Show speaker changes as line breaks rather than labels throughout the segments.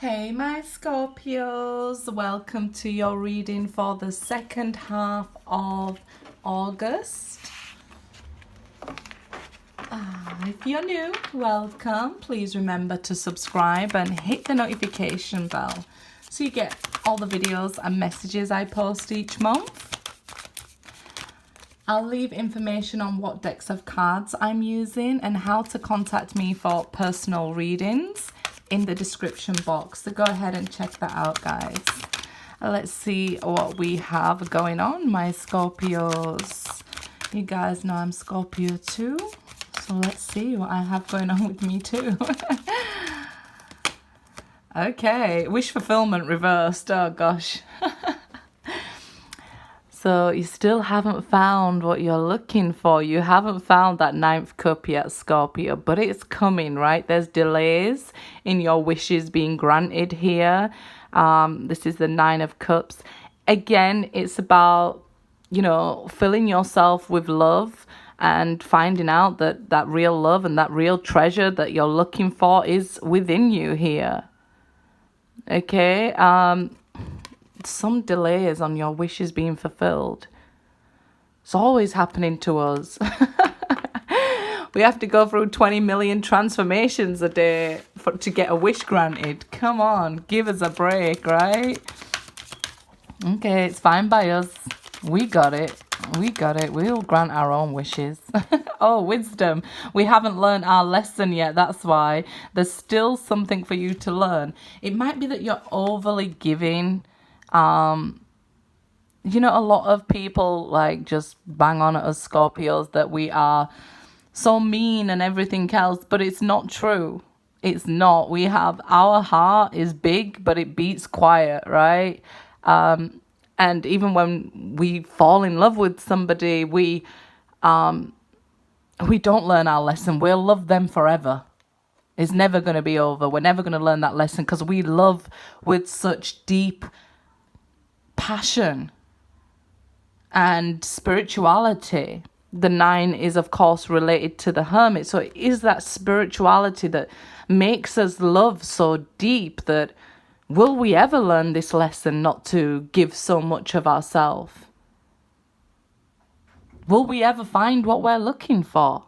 Hey my Scorpios, welcome to your reading for the second half of August. If you're new, welcome. Please remember to subscribe and hit the notification bell so you get all the videos and messages I post each month. I'll leave information on what decks of cards I'm using and how to contact me for personal readings in the description box. So go ahead and check that out, guys. Let's see what we have going on, my Scorpios. You guys know I'm Scorpio too. So let's see what I have going on with me too. Okay, wish fulfillment reversed. Oh gosh. So you still haven't found what you're looking for. You haven't found that ninth cup yet, Scorpio, but it's coming, right? There's delays in your wishes being granted here. This is the 9 of cups. Again, it's about, filling yourself with love and finding out that that real love and that real treasure that you're looking for is within you here. Okay, some delays on your wishes being fulfilled. It's always happening to us. We have to go through 20 million transformations a day to get a wish granted. Come on, give us a break, right? Okay, it's fine by us. We got it. We'll grant our own wishes. Oh, wisdom. We haven't learned our lesson yet. That's why. There's still something for you to learn. It might be that you're overly giving. A lot of people just bang on at us Scorpios that we are so mean and everything else, but it's not true. It's not. We have, our heart is big, but it beats quiet, right? And even when we fall in love with somebody, we don't learn our lesson. We'll love them forever. It's never going to be over. We're never going to learn that lesson because we love with such deep passion and spirituality. The 9 is of course related to the Hermit, so it is that spirituality that makes us love so deep that will we ever learn this lesson not to give so much of ourselves? Will we ever find what we're looking for?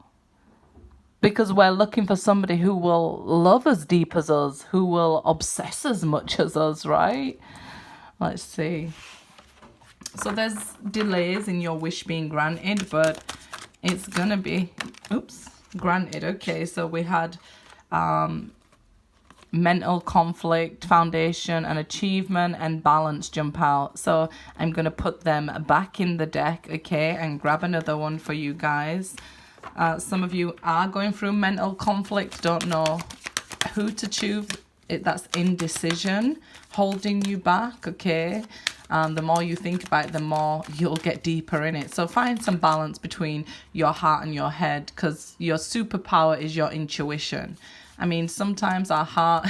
Because we're looking for somebody who will love as deep as us, who will obsess as much as us, right? Let's see. So there's delays in your wish being granted, but it's gonna be, granted. Okay, so we had mental conflict, foundation and achievement, and balance jump out. So I'm gonna put them back in the deck, okay, and grab another one for you guys. Some of you are going through mental conflict, don't know who to choose. That's indecision holding you back, okay? The more you think about it, the more you'll get deeper in it. So find some balance between your heart and your head, because your superpower is your intuition. I mean, sometimes our heart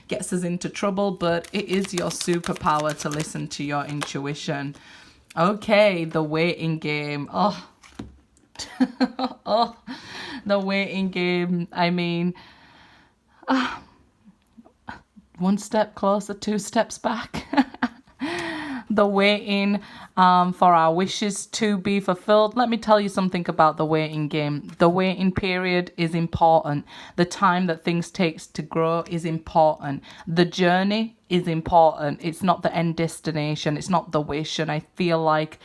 gets us into trouble, but it is your superpower to listen to your intuition. Okay, the waiting game. Oh, oh, the waiting game. I mean, one step closer, 2 steps back. The waiting for our wishes to be fulfilled. Let me tell you something about the waiting game. The waiting period is important. The time that things takes to grow is important. The journey is important. It's not the end destination. It's not the wish. And I feel like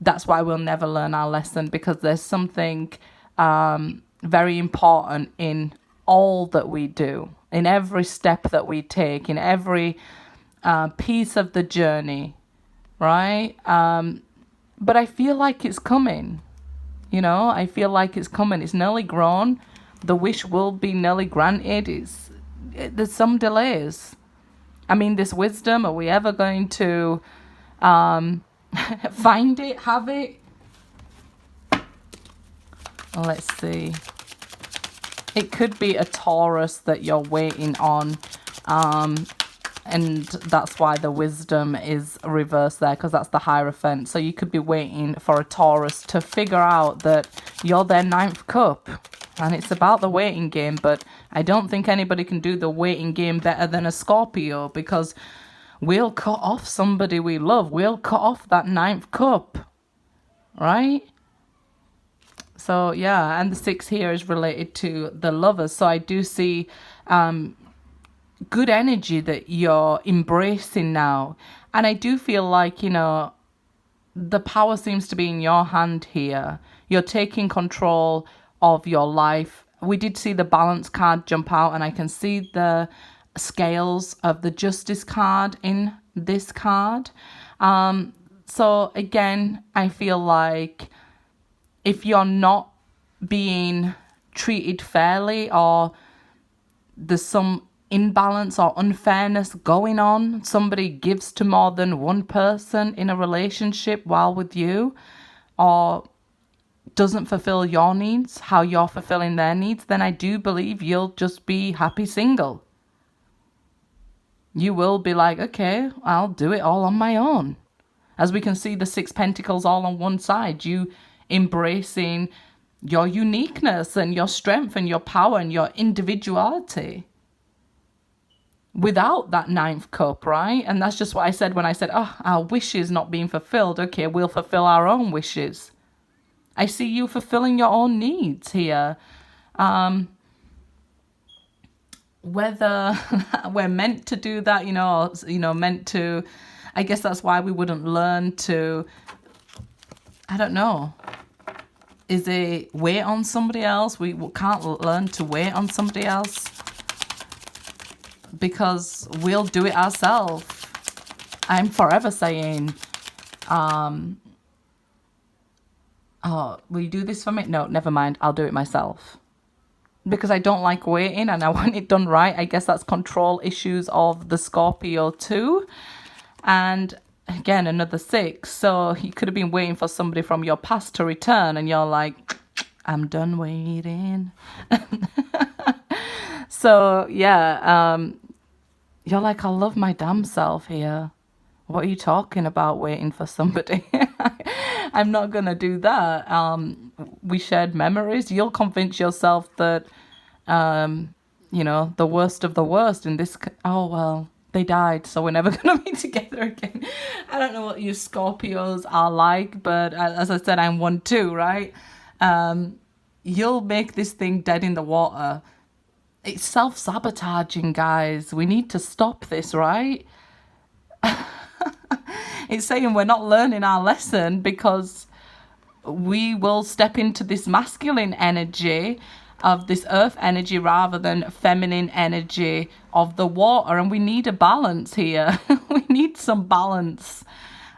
that's why we'll never learn our lesson, because there's something very important in all that we do, in every step that we take, in every piece of the journey. Right? But I feel like it's coming. I feel like it's coming. It's nearly grown. The wish will be nearly granted. There's some delays. I mean, this wisdom, are we ever going to find it, have it? Let's see. It could be a Taurus that you're waiting on. And that's why the wisdom is reversed there, because that's the Hierophant. So you could be waiting for a Taurus to figure out that you're their 9th cup, And it's about the waiting game, but I don't think anybody can do the waiting game better than a Scorpio, because we'll cut off somebody we love. We'll cut off that ninth cup, right? So, yeah, and the 6 here is related to the lovers. So I do see good energy that you're embracing now. And I do feel like, you know, the power seems to be in your hand here. You're taking control of your life. We did see the balance card jump out, and I can see the scales of the justice card in this card. So again, I feel like if you're not being treated fairly, or there's some imbalance or unfairness going on, somebody gives to more than one person in a relationship while with you, or doesn't fulfill your needs how you're fulfilling their needs, then I do believe you'll just be happy single. You will be like, okay, I'll do it all on my own. As we can see, the 6 pentacles all on one side, you embracing your uniqueness and your strength and your power and your individuality without that 9th cup, right? And that's just what I said when I said, oh, our wishes not being fulfilled. Okay, we'll fulfill our own wishes. I see you fulfilling your own needs here. Whether we're meant to do that, meant to, I guess that's why we wouldn't learn to, I don't know. Is it wait on somebody else? We can't learn to wait on somebody else, because we'll do it ourselves. I'm forever saying, oh, will you do this for me? No, never mind. I'll do it myself. Because I don't like waiting and I want it done right. I guess that's control issues of the Scorpio too. And again, another 6. So you could have been waiting for somebody from your past to return, and you're like, I'm done waiting. So, yeah, you're like, I love my damn self here. What are you talking about waiting for somebody? I'm not going to do that. We shared memories. You'll convince yourself that, the worst of the worst in this. Oh, well, they died, so we're never going to be together again. I don't know what you Scorpios are like, but as I said, I'm one too, right? You'll make this thing dead in the water. It's self-sabotaging, guys. We need to stop this, right? It's saying we're not learning our lesson because we will step into this masculine energy of this earth energy rather than feminine energy of the water. And we need a balance here. We need some balance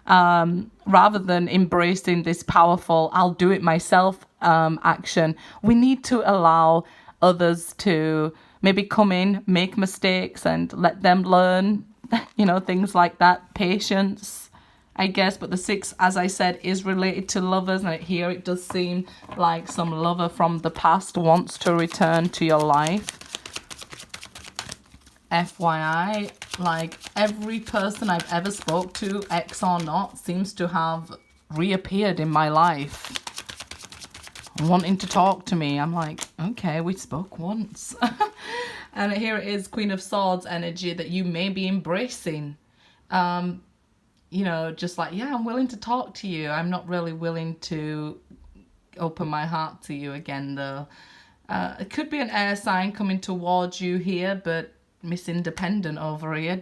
rather than embracing this powerful, I'll do it myself action. We need to allow others to maybe come in, make mistakes, and let them learn, things like that. Patience, I guess. But the 6, as I said, is related to lovers, and here it does seem like some lover from the past wants to return to your life. FYI, like every person I've ever spoke to, ex or not, seems to have reappeared in my life wanting to talk to me. I'm like, okay, we spoke once. And here it is, Queen of Swords energy that you may be embracing. Just like, yeah, I'm willing to talk to you. I'm not really willing to open my heart to you again, though. It could be an air sign coming towards you here, but Miss Independent over here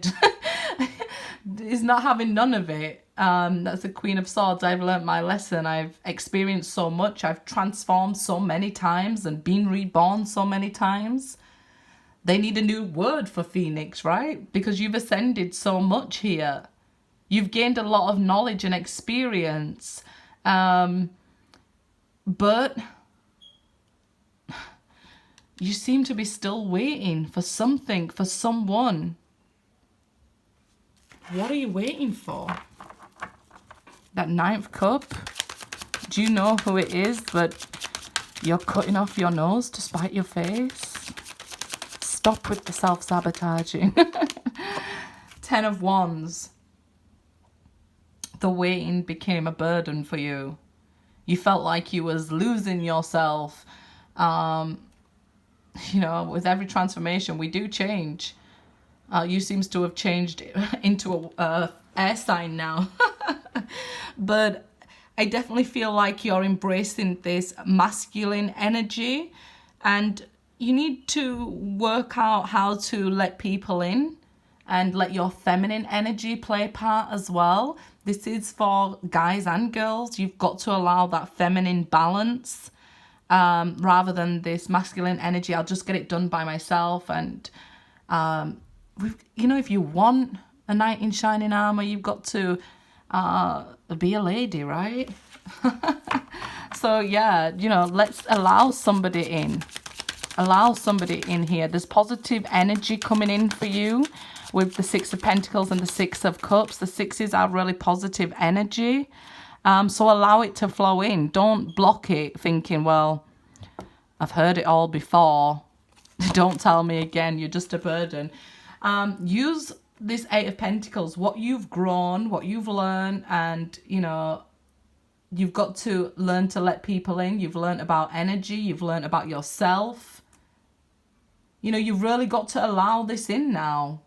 is not having none of it. That's the Queen of Swords. I've learnt my lesson. I've experienced so much. I've transformed so many times and been reborn so many times. They need a new word for Phoenix, right? Because you've ascended so much here. You've gained a lot of knowledge and experience. But you seem to be still waiting for something, for someone. What are you waiting for? That 9th cup? Do you know who it is that you're cutting off your nose to spite your face? Stop with the self-sabotaging. 10 of Wands. The waiting became a burden for you. You felt like you was losing yourself. You know, with every transformation, we do change. You seems to have changed into a air sign now. But I definitely feel like you're embracing this masculine energy, and you need to work out how to let people in and let your feminine energy play a part as well. This is for guys and girls. You've got to allow that feminine balance, rather than this masculine energy. I'll just get it done by myself. And you know, if you want a knight in shining armor, you've got to be a lady, right? So yeah, you know, let's allow somebody in. Allow somebody in here. There's positive energy coming in for you with the Six of Pentacles and the Six of Cups. The sixes are really positive energy. So allow it to flow in. Don't block it thinking, well, I've heard it all before. Don't tell me again. You're just a burden. Use this Eight of Pentacles, what you've grown, what you've learned, and, you know, you've got to learn to let people in. You've learned about energy. You've learned about yourself. You know, you've really got to allow this in now.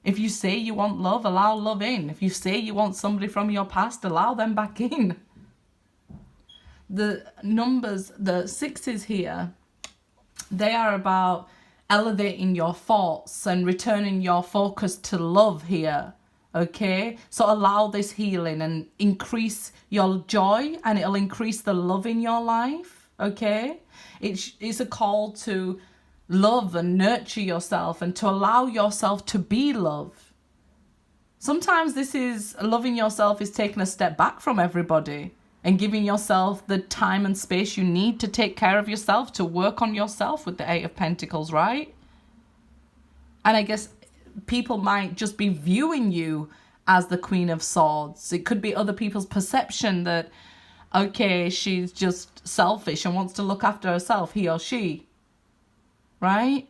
If you say you want love, allow love in. If you say you want somebody from your past, allow them back in. The numbers, the sixes here, they are about elevating your thoughts and returning your focus to love here. Okay, so allow this healing and increase your joy, and it'll increase the love in your life. Okay, it's a call to love and nurture yourself and to allow yourself to be love. Sometimes this is loving yourself is taking a step back from everybody and giving yourself the time and space you need to take care of yourself, to work on yourself with the Eight of Pentacles, right? And I guess people might just be viewing you as the Queen of Swords. It could be other people's perception that, okay, she's just selfish and wants to look after herself, he or she. Right?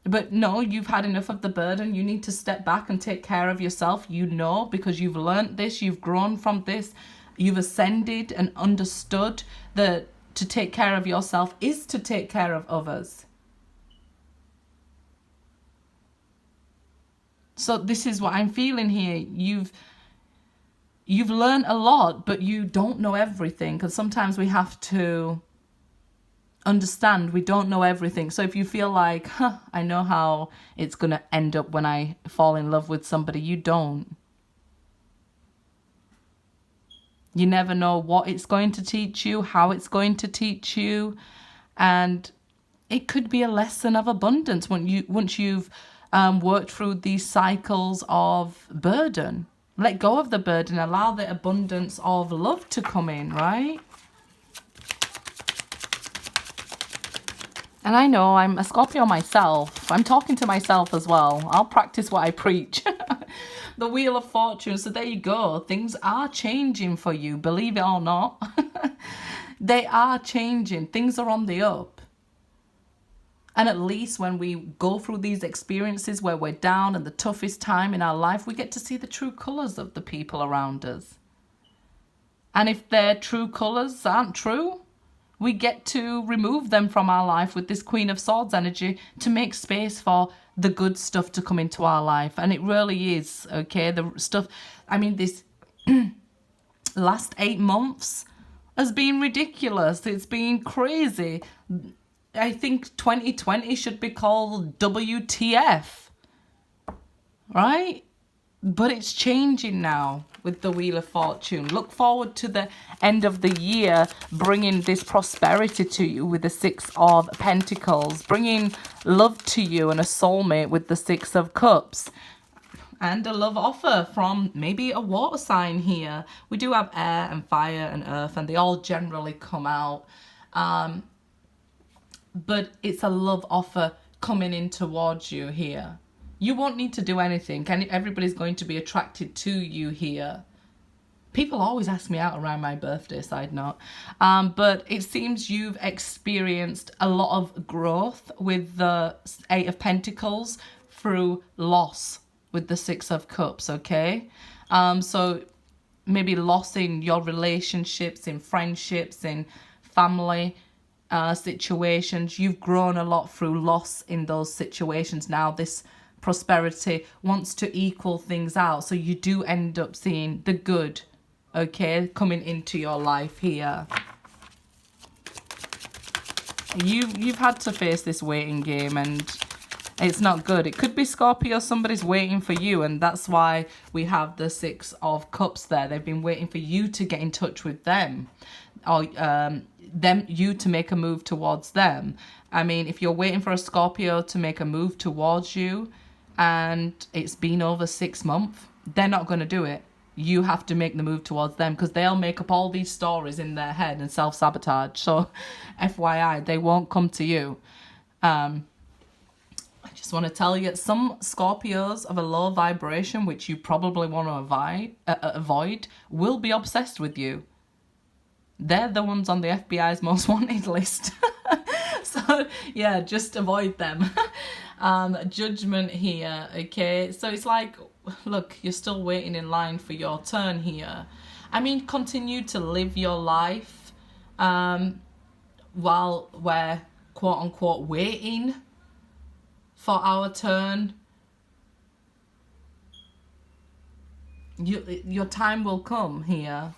But no, you've had enough of the burden. You need to step back and take care of yourself. You know, because you've learned this, you've grown from this, you've ascended and understood that to take care of yourself is to take care of others. So this is what I'm feeling here. You've learned a lot, but you don't know everything, because sometimes we have to understand we don't know everything. So if you feel like, I know how it's going to end up when I fall in love with somebody, you don't. You never know what it's going to teach you, how it's going to teach you. And it could be a lesson of abundance once you've worked through these cycles of burden. Let go of the burden, allow the abundance of love to come in, right? And I know I'm a Scorpio myself. I'm talking to myself as well. I'll practice what I preach. The Wheel of Fortune. So there you go. Things are changing for you, believe it or not. They are changing. Things are on the up. And at least when we go through these experiences where we're down and the toughest time in our life, we get to see the true colours of the people around us. And if their true colours aren't true, we get to remove them from our life with this Queen of Swords energy to make space for the good stuff to come into our life. And it really is, okay? The stuff, I mean, this last 8 months has been ridiculous. It's been crazy. I think 2020 should be called WTF, right? But it's changing now with the Wheel of Fortune. Look forward to the end of the year bringing this prosperity to you with the Six of Pentacles, bringing love to you and a soulmate with the Six of Cups, and a love offer from maybe a water sign here. We do have air and fire and earth, and they all generally come out. But it's a love offer coming in towards you here. You won't need to do anything. Everybody's going to be attracted to you here. People always ask me out around my birthday, side note. But it seems you've experienced a lot of growth with the Eight of Pentacles through loss with the Six of Cups, okay? So maybe loss in your relationships, in friendships, in family. situations. You've grown a lot through loss in those situations. Now this prosperity wants to equal things out, so you do end up seeing the good, okay, coming into your life here. You've had to face this waiting game, and it's not good. It could be Scorpio, somebody's waiting for you, and that's why we have the Six of Cups there. They've been waiting for you to get in touch with them, or you to make a move towards them. I mean, if you're waiting for a Scorpio to make a move towards you and it's been over 6 months, they're not going to do it. You have to make the move towards them, because they'll make up all these stories in their head and self-sabotage. So FYI, they won't come to you. I just want to tell you, some Scorpios of a low vibration, which you probably want to avoid, will be obsessed with you. They're the ones on the FBI's most wanted list. So yeah, just avoid them. Judgment here, okay? So it's like, look, you're still waiting in line for your turn here. I mean, continue to live your life while we're quote unquote waiting for our turn. Your time will come here.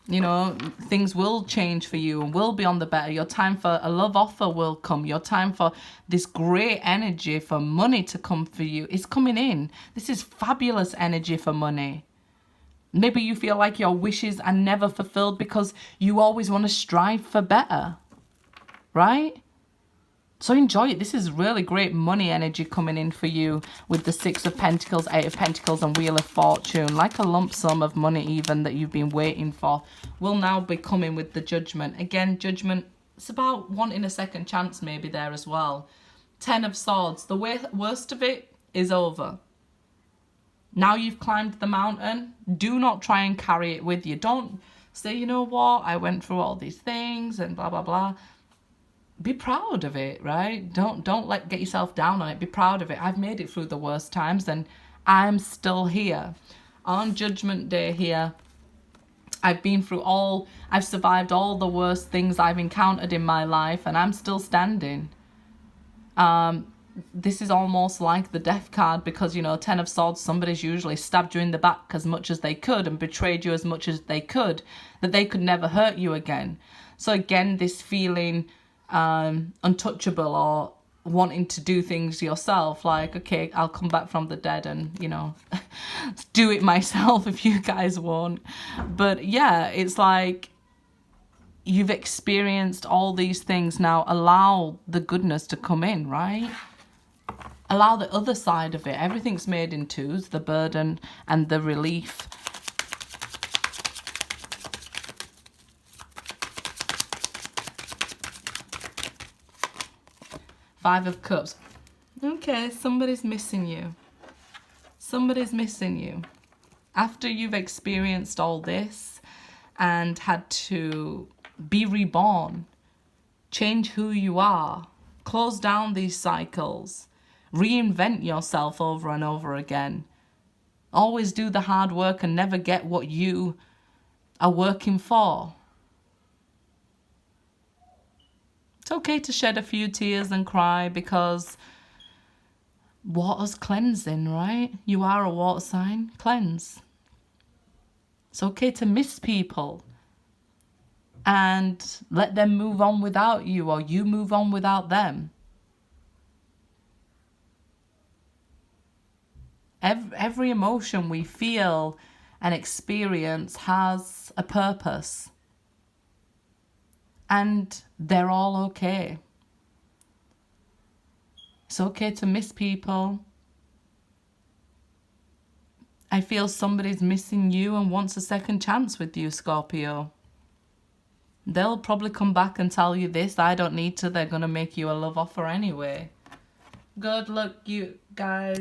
You know, things will change for you and will be on the better. Your time for a love offer will come. Your time for this great energy for money to come for you is coming in. This is fabulous energy for money. Maybe you feel like your wishes are never fulfilled because you always want to strive for better, right? So enjoy it. This is really great money energy coming in for you with the Six of Pentacles, Eight of Pentacles and Wheel of Fortune. Like a lump sum of money even that you've been waiting for will now be coming with the Judgment. Again, Judgment, it's about wanting a second chance maybe there as well. Ten of Swords, the worst of it is over. Now you've climbed the mountain, do not try and carry it with you. Don't say, you know what, I went through all these things and blah, blah, blah. Be proud of it, right? Don't get yourself down on it. Be proud of it. I've made it through the worst times and I'm still here. On Judgment Day here, I've survived all the worst things I've encountered in my life and I'm still standing. This is almost like the Death card because, you know, Ten of Swords, somebody's usually stabbed you in the back as much as they could and betrayed you as much as they could, that they could never hurt you again. So again, this feeling untouchable or wanting to do things yourself, like, okay, I'll come back from the dead and, you know, do it myself if you guys won't. But yeah, it's like you've experienced all these things. Now allow the goodness to come in, right? Allow the other side of it. Everything's made in twos, the burden and the relief. Five of Cups. Okay, somebody's missing you. Somebody's missing you. After you've experienced all this and had to be reborn, change who you are, close down these cycles, reinvent yourself over and over again. Always do the hard work and never get what you are working for. It's okay to shed a few tears and cry because water's cleansing, right? You are a water sign. Cleanse. It's okay to miss people and let them move on without you, or you move on without them. Every emotion we feel and experience has a purpose. And they're all okay. It's okay to miss people. I feel somebody's missing you and wants a second chance with you, Scorpio. They'll probably come back and tell you this. I don't need to. They're going to make you a love offer anyway. Good luck, you guys.